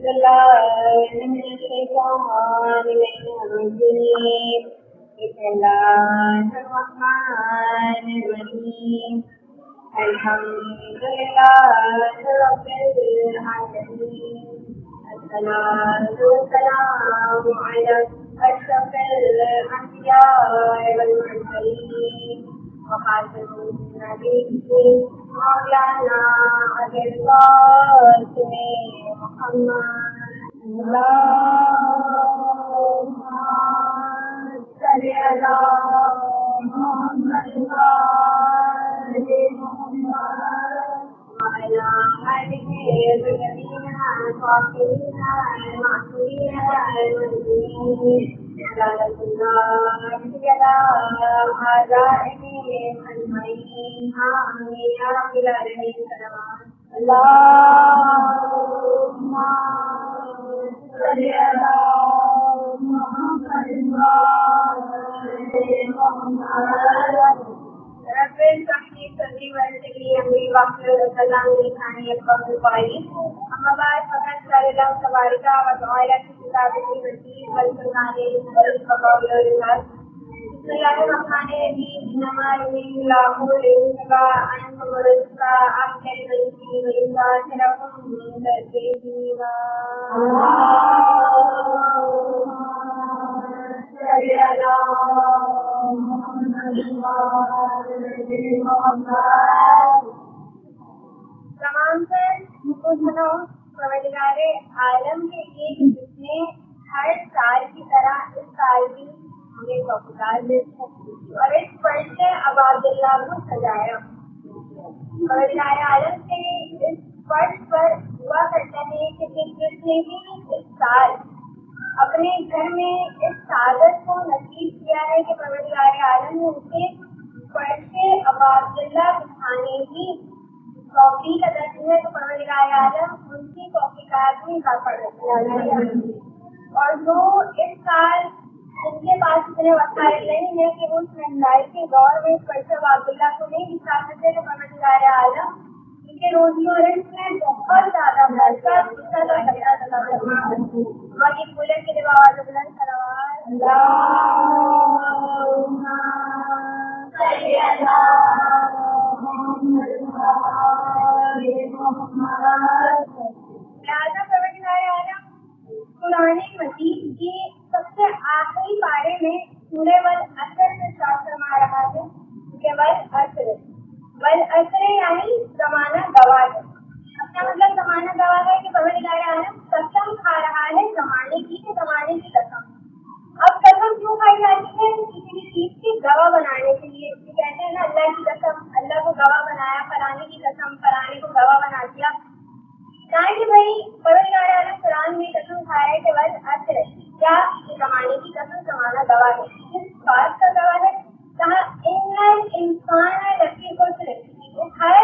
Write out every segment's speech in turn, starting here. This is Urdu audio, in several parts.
بالله من الشيطان الرجيم بسم الله الرحمن الرحيم الحمد لله رب العالمين الصلاة والسلام على أشرف الأنبياء والمرسلين وخاتم النبيين مولانا أبي القاسم محمد اللهم صل على محمد وعلى آله الذين الطاهرين المعصومين المؤمنين صلاة الله على أعدائهم أجمعين آمين يا رب العالمين اللهم صل على محمد رب اشرح لي صدري ويسر لي امري واحلل عقدة من لساني يفقهوا قولي اما بعد فقد قال الله تبارك وتعالى في كتابه المجيد والفرقان المجيد وقول الرسول بسم الله الرحمن الرحيم انما يريد الله ليذهب عنكم الرجس اهل البيت ويطهركم تطهيرا تمام پر پروردگار عالم کے لیے جس نے ہر سال کی طرح اس سال بھی ہمیں وفادار اور اس فرش سے عباد اللہ کو سجایا. پروردگار عالم سے اس فرش پر دعا کرتے ہیں کہ جس نے بھی اس سال اپنے گھر میں اس سعادت کو نصیب کیا ہے کہ پروردگار عالم نے ان کے فرش عباد اللہ بٹھانے کی توفیق ادا کی ہے تو پروردگار عالم ان کی توفیقات میں اضافہ کرتے ہیں. اور جو اس سال ان کے پاس اتنے وسائل نہیں ہے کہ اس مہنگائی کے دور میں فرش عباد اللہ کو نہیں دکھا سکتے تو پروردگار عالم ان کے روزی اور اس میں بہت زیادہ برکت باقی بولن کے لیے آواز بلند سلوات لہٰذا پروردگار عالم قرآن مجید کی سب سے آخری پارے میں سورہ والعصر سے ارشاد فرما رہا ہے کہ والعصر یعنی زمانہ گواہ ہے. اب کیا مطلب زمانہ گواہ ہے کہ پروردگار عالم قسم کھا رہا ہے زمانے کی قسم. اب قسم کیوں کھائی جاتی ہے؟ کسی بھی چیز کی گواہ بنانے کے لیے. کہتے ہیں نا اللہ کی قسم, اللہ کو گواہ بنایا, فلانے کی قسم, فلانے کو گواہ بنا دیا. کہ بھائی پروردگار عالم قرآن میں قسم کھایا ہے کہ والعصر کیا زمانے کی قسم, زمانہ گواہ ہے. کس بات کا گواہ ہے؟ کہا ان الانسان لفی خسر, ہر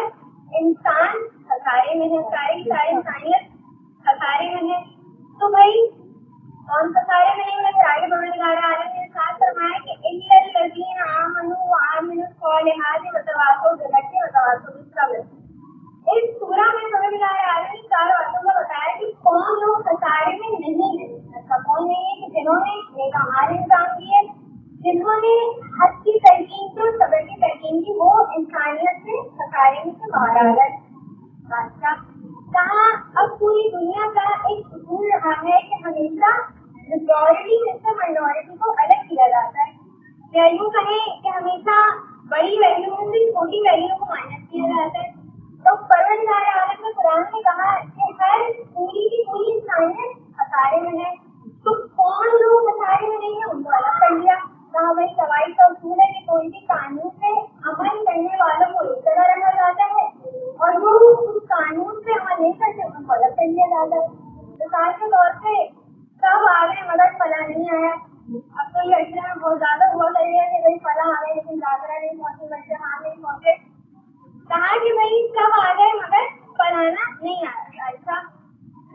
انسان خسارے میں ہے, ساری انسانیت خسارے میں ہے. تو بھائی کون خسارے میں نہیں ہے؟ پھر آگے پروردگار عالم نے ارشاد فرمایا کہ الا الذین آمنوا وعملوا الصالحات وتواصوا بالحق وتواصوا بالصبر. اس سورہ میں پروردگار عالم نے 4 باتوں کو بتایا کہ کون لوگ خسارے میں نہیں ہیں. ایسا کون نہیں ہے کہ جنہوں نے نیک اعمال انجام دیے, جنہوں نے حق کی تلقین کی اور صبر کی تلقین کی, وہ انسانیت سے خسارے میں سے باہر آ گئے. کہاں اب پوری دنیا کا ایک اصول رہا ہے کہ ہمیشہ میجورٹی سے مائنورٹی کو الگ کیا جاتا ہے, یا یوں کہیں کہ ہمیشہ بڑی ویلیو سے چھوٹی ویلیو کو مائنس کیا جاتا ہے. تو پروردگار عالم نے قرآن میں کہا کہ ہر پوری کی پوری انسانیت خسارے میں ہے. تو کون لوگ خسارے میں نہیں ہیں ان کو الگ کر لیا. کہا بھائی سوائی کا اصول ہے کہ کوئی بھی قانون سے عمل کرنے والوں کو ایک طرح رکھا جاتا ہے اور وہ اس قانون سے عمل نہیں کرتے ان کو الگ کر لیا جاتا ہے. مثال کے طور پہ سب آگے مگر فلاں نہیں آیا. اب تو یہ اشرے میں بہت زیادہ ہوا کرے کہ بھائی فلاں آ گئے لیکن زیادہ نہیں پہنچے, بچے ہاں نہیں پہنچے. کہا کہ بھائی سب آ گئے مگر فلانا نہیں آیا. اچھا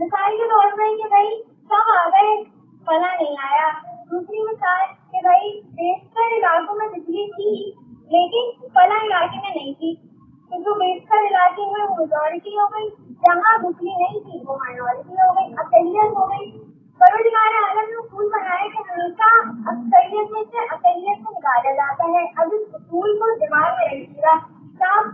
مثال کے طور پر کہ بھائی سب آ گئے فلاں نہیں آیا. دوسری مثال کہ بھائی بیشتر علاقوں میں بجلی تھی لیکن فلاں علاقے میں نہیں تھی. تو جو بیشتر علاقے میں میجورٹی ہو گئی جہاں بکری نہیں تھی وہ مائنورٹی ہو گئی, اقلیت ہو گئی. پروردگار عالم نے اصول بنایا کہ ہمیشہ اکثریت میں سے اقلیت کو نکالا جاتا ہے. اب اس اصول کو دماغ میں رکھیے گا.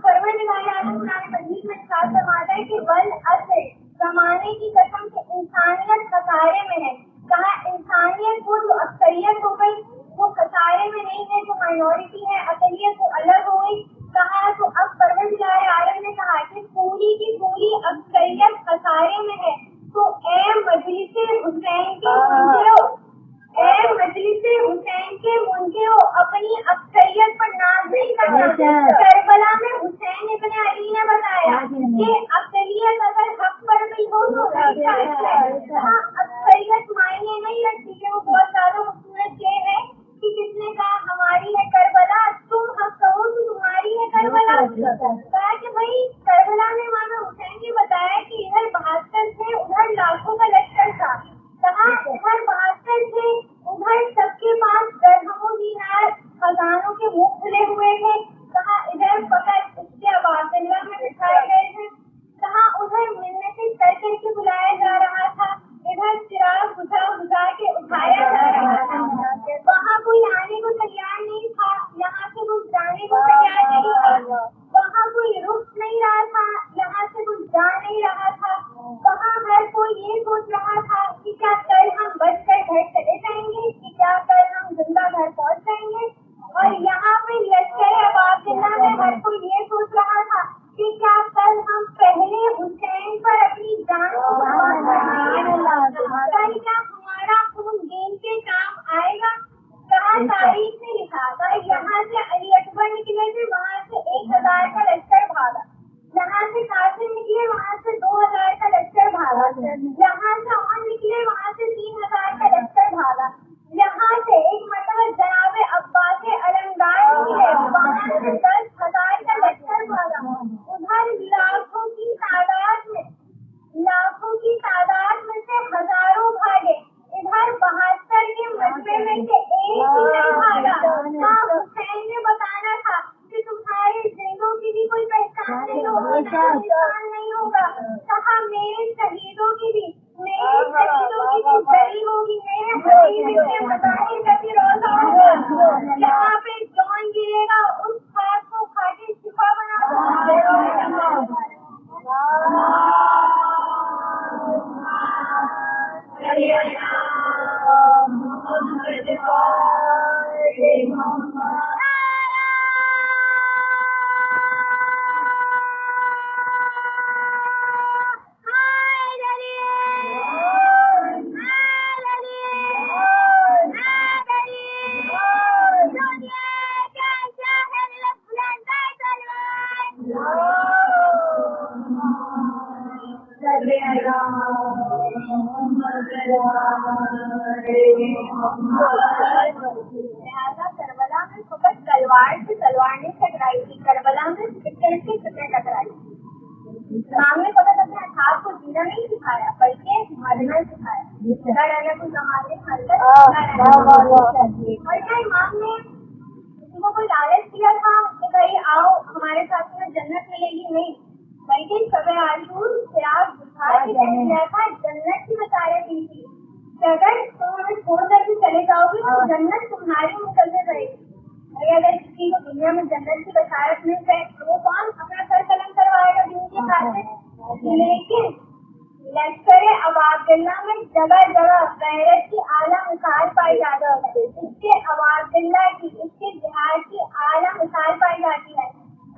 پروردگار عالم قرآن مجید میں ارشاد فرماتا ہے کہ والعصر, زمانے کی قسم سے انسانیت خسارے میں ہے. کہا انسانیت وہ جو اکثریت ہو گئی وہ خسارے میں نہیں ہے, جو مائنورٹی ہے اقلیت وہ الگ ہو گئی. کہا تو اب پروردگار عالم نے کہا کہ پوری کی پوری اکثریت خسارے میں ہے. تو اے مجلس حسین کے منکرو, اے مجلس حسین کے منکرو, اپنی اکثریت پر ناز نہیں کرنا. کربلا میں حسین ابن علی نے بتایا کہ اکثریت اگر حق پر بھی ہو تو اکثریت معنی نہیں رکھتی کہ وہ بہت زیادہ خوبصورت شعر ہے کہ کس نے کہا ہماری ہے کربلا, تم حق کہو تو تمہاری ہے کربلا. کہا کہ بھائی کربلا میں امام حسین نے بتایا کہ ادھر 72 تھے, ادھر لاکھوں کا لشکر تھا. کہا ادھر 72 تھے, ادھر سب کے پاس درہم و دینار خزانوں کے منہ کھلے ہوئے تھے. کہا ادھر فقط اس کے عباد اللہ میں بٹھائے گئے تھے. کہا ادھر منتیں کر کر کے بلایا جا رہا تھا, ادھر چراغ بجھا بجھا کے اٹھایا جا رہا تھا. وہاں کوئی آنے کو تیار نہیں تھا, یہاں سے کوئی جانے کو تیار نہیں تھا. وہاں کوئی رک نہیں رہا تھا, یہاں سے کوئی جا نہیں رہا تھا. وہاں ہر کوئی یہ سوچ رہا تھا کہ کیا کل ہم بچ کر گھر چلے جائیں گے, کہ کیا کل ہم زندہ گھر پہنچ جائیں گے. اور یہاں پہ لشکر عباد اللہ میں ہر کوئی یہ سوچ رہا تھا کہ کیا کل ہم پہلے حسین پر اپنی جان کو قربان کریں گے, کل کیا ہمارا خون دین کے کام آئے گا. کہا تاریخ نے لکھا تھا یہاں سے علی اکبر نکلے تھے, وہاں سے 1000 کا لشکر بھاگا. یہاں سے قاسم نکلے, وہاں سے 2000 کا لشکر بھاگا. یہاں سے عمر نکلے, وہاں سے 3000 کا لشکر بھاگا. یہاں سے ایک مرتبہ جناب عباس علمدار نکلے, وہاں سے 10,000 کا لشکر بھاگا. ادھر لاکھوں کی تعداد میں سے ہزاروں بھاگے. ادھر 72 کے مجمع میں سے ایک ہی نہیں بھاگا. ہاں حسین نے بتانا تھا کہ تمہارے زندوں کی بھی کوئی پہچان نہیں ہوگی, پہچان نہیں ہوگا. کہا میرے شہیدوں کی بھی بری ہوگی, میرے حبیب کے مظاہر کا بھی روزہ ہوگا. جہاں پہ جان گرے گا اس خاک کو کھا کے شفا بنا دو. کربلا میں فقط تلوار سے تلوار نہیں ٹکرائی تھی, کربلا میں فکر سے فکر ٹکرائی. اسلام نے فقط اپنے ہاتھ کو جینا نہیں سکھایا بلکہ مرنا سکھایا. اور کیا امام نے کسی کو کوئی لالچ دیا تھا کہ بھائی آؤ ہمارے ساتھ میں جنت ملے گی؟ نہیں, بلکہ شب عاشور چراغ بجھا کے کہہ دیا تھا جنت کی بشارت دی تھی کہ اگر تم ہمیں چھوڑ کر کے چلے جاؤ گے تو جنت تمہاری مسلسل رہے گی. اگر کسی کو دنیا میں جنت کی بشارت مل جائے تو وہ کون اپنا سر قلم کروائے گا دین کے خاطر؟ لیکن لشکر عباد اللہ میں جگہ جگہ غیرت کی اعلیٰ مثال پائی جاتی ہے. اس کے عباد اللہ کی, اس کے جہاد کی اعلیٰ مثال پائی جاتی ہے.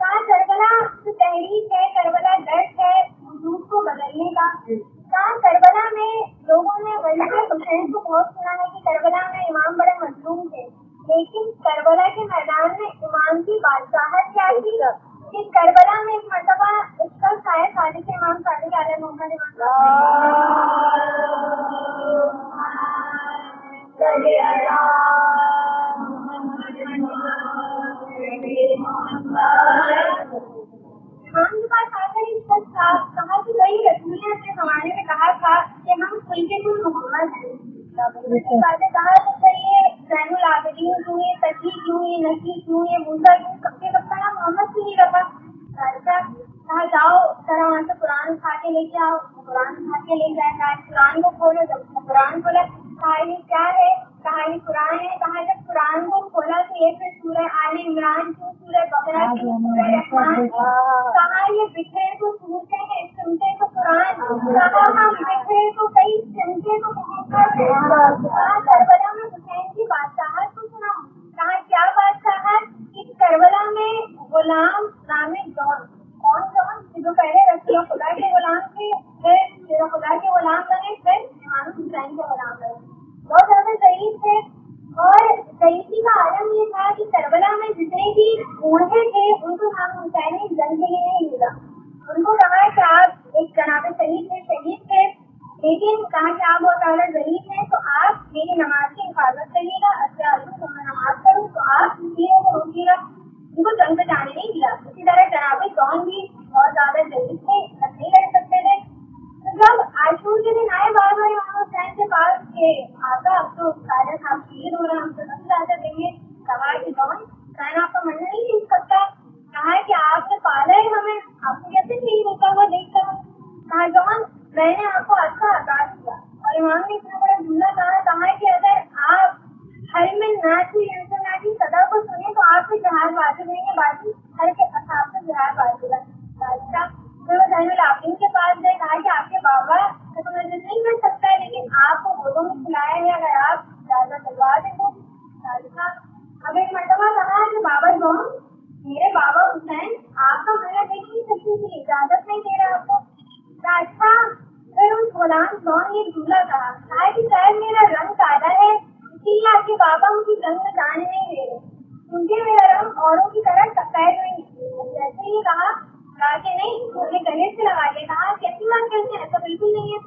کہاں کربلا جو تحریک ہے, کربلا درد ہے وجود کو بدلنے کا. کہاں کربلا میں لوگوں نے غریب حسین کو بہت سنا ہے کہ کربلا میں امام بڑے مظلوم تھے, لیکن کربلا کے میدان میں امام کی بادشاہت کیا تھی کہ کربلا میں ایک مرتبہ اس کا سایہ صادق امام صادق علیہ محمد امام کے پاس آ کر اس کا کہا کہ بھائی رسول نے اپنے زمانے میں کہا تھا کہ ہم کل کے کل محمد ہیں. کہا تو یہ زین العابدین کیوں, یہ تقی کیوں, یہ نقی کیوں, یہ موسیٰ کیوں, سب کے سب کا نام محمد کیوں نہیں رکھا؟ کہا جاؤ ذرا وہاں سے قرآن اٹھا کے لے کے آؤ. قرآن اٹھا کے لے کے آئے. قرآن کو کھولو. جب قرآن کھولا کہا یہ کیا ہے؟ کہا یہ قرآن ہے. کہا جب قرآن کو کھولا تو ایک سورہ آل عمران کی, سورہ بقرہ کی, سورہ رحمان کی. کہا یہ بکھرے تو سنتے ہیں, سنتے تو قرآن. کہا ہم بکھرے تو کئی سنتے تو محمد. کہا کربلا میں حسین کی بادشاہت کو سناؤ. کہا کیا بادشاہت؟ کہ کربلا میں غلام نام جون. کون جون؟ جو پہلے رسول خدا کے غلام تھے, پھر خدا کے غلام بنے, پھر امام حسین کے غلام بنے. بہت زیادہ ضعیف تھے. اور ضعیفی کا عالم یہ تھا کہ کربلا میں جتنے بھی بوڑھے تھے ان کو امام حسین نے جنگ کے لیے نہیں ملا. ان کو کہا کہ آپ ایک جناب شہید تھے, لیکن کہا کہ آپ بہت زیادہ ضعیف ہیں تو آپ میری نماز کی حفاظت کریے گا. اچھا میں نماز کروں تو آپ چیزوں کو روکیے گا. ان کو جنگ پہ جانے نہیں دیا. اسی طرح جناب جون بھی بہت زیادہ ضعیف تھے, نہیں لڑ سکتے تھے. جب عاشور کے دن آئے بار بار امام حسین کے پاس کہ آقا اب تو سارے صاحب شہید ہو رہے ہیں, ہم تو نہیں جاتے دیں گے. کہا کہ جون میں آپ کا من نہیں جیت سکتا. کہا کہ آپ نے پالا ہے ہمیں, آپ کو کیسے شہید ہوتا ہوا دیکھ کر. کہا جون میں نے آپ کو اچھا آزاد کیا. اور امام نے اتنا بڑا جملہ کہا کہ اگر آپ ہر میں ناچی صدا کو سنیں تو آپ سے جہاد واجب نہیں ہے, باقی ہر کے اصحاب سے جہاد واجب ہے. زین العابدین کے پاس گئے. کہا کہ آپ کے بابا کو تو مجھے نہیں مل سکتا ہے, لیکن آپ کو گودوں میں کھلایا ہے, اگر آپ اجازت دلوا دیں تو. اب ایک مرتبہ کہا کہ بابا جون میرے بابا حسین آپ کا میرا دیکھ نہیں سکتی تھی, اجازت نہیں دے رہا آپ کو. اچھا پھر اس غلام جون نے جملہ کہا کہ شاید میرا رنگ کالا ہے اسی لیے آپ کے بابا مجھے جنگ میں جانے نہیں دے رہے, کیونکہ میرا رنگ اوروں کی طرح سفید نہیں. جیسے ہی کہا کہ نہیں, مجھے گلے سے لگا کے کہا کیسی بات کرتے ہیں, ایسا بالکل نہیں ہے.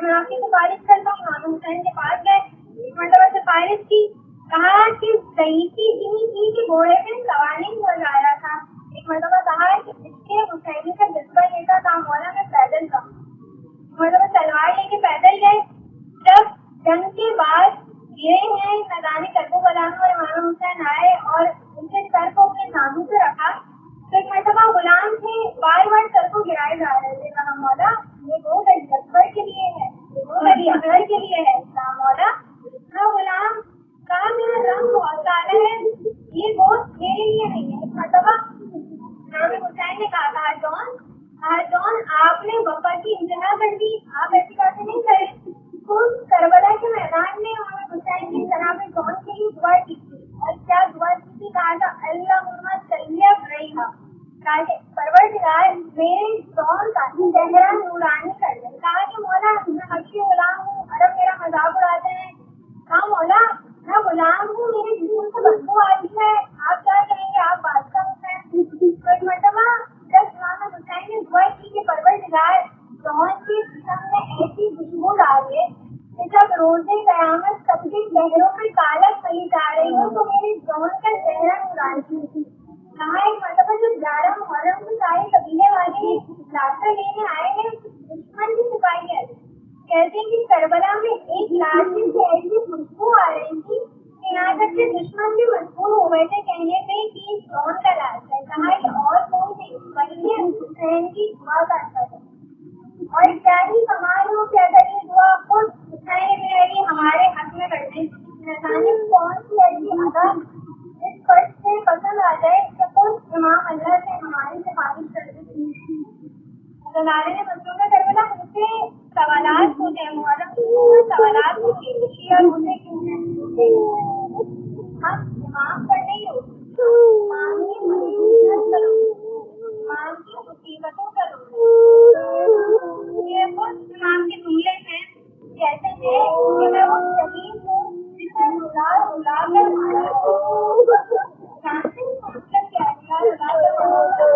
میں آپ کی سفارش کرتا ہوں. امام حسین کے پاس گئے, ایک مرتبہ سفارش کی. کہا کہ ضعیفی اتنی تھی کہ گھوڑے میں سوار نہیں ہو جا رہا تھا. ایک مرتبہ کہا کہ اس کے حسینی کا جذبہ یہ تھا مولا میں پیدل کا. مطلب تلوار لے کے پیدل گئے. جب جنگ کے بعد گرے ہیں میدان کربلا میں, امام حسین آئے اور ان کے سر کو اپنے ناموں سے رکھا. تو ایک مرتبہ غلام تھے, بار بار سر کو گرائے جا رہے تھے. کہا مولا یہ گود اکبر کے لیے ہے, یہ گود علی اکبر کے لیے ہے. کہا مولا. کہا غلام, کہا میرا رنگ بہت کالا ہے, یہ گود میرے لیے نہیں ہے. ایک مرتبہ امام حسین نے کہا جون آپ نے وفا کی انتہا کر دی, آپ ایسی باتیں نہیں کریں. کربلا کے میدان میں امام حسین نے جناب جون کے لیے دعا کی تھی. اور کیا دعا کی تھی؟ کہا تھا اللہم صلی علیہ, کہا کہ پروردگار میرے جون کا چہرہ نورانی کر دے. کہا کہ مولا میں حقیقی غلام ہوں, عرب میرا مذاق اڑاتے ہیں. کہا مولا میں غلام ہوں, میرے جسم سے بدبو آتی ہے, آپ کیا کہیں گے, آپ بادشاہ حسین. تو ایک مرتبہ جب امام حسین نے دعا کی کہ پروردگار جون کے جسم میں ایسی خوشبو ڈالے کہ جب روزے قیامت سب کے چہروں پہ کالک پلی جا رہی ہو تو میرے جون کا چہرہ نورانی تھی. کہا ایک مطلب جو 11 محرم کو سارے قبیلے والے لاٹر لینے آئے ہیں, دشمن کی سپاہی ہے. کہتے ہیں کہ کربلا میں ایک لاٹھی سے ایسی خوشبو آ رہی تھی کہ یہاں تک کہ دشمن بھی مجبور ہو گئے تھے کہنے پہ کہ جون کا لاش ہے. کہا کہ اور کوئی نہیں, بلکہ حسین کی دعا کا اثر ہے. اور کیا ہی کمال ہو کہ اگر یہ دعا خود حسین بن علی ہمارے حق میں کرتے ہیں, نہ جانے کون سی ایسی ادا اس فرض سے پسند آ جائے کہ خود امام اللہ سے ہماری سفارش کر دیتی. زلالے نے بچوں کا کربلا مجھ سے سوالات ہوتے ہیں, محرم سوالات ہوتے ہیں, خوشی اور غصے کیوں ہیں. ہم امام پر نہیں ہوتے, امام کی مصیبت کرو, امام کی مصیبتوں کرو. یہ خود امام کے جملے ہیں, کہتے ہیں کہ میں وہ شہید ہوں جسے رلا رلا کر مارا ہو. جانتے ہیں مطلب کیا ہے رلا کر مارا؟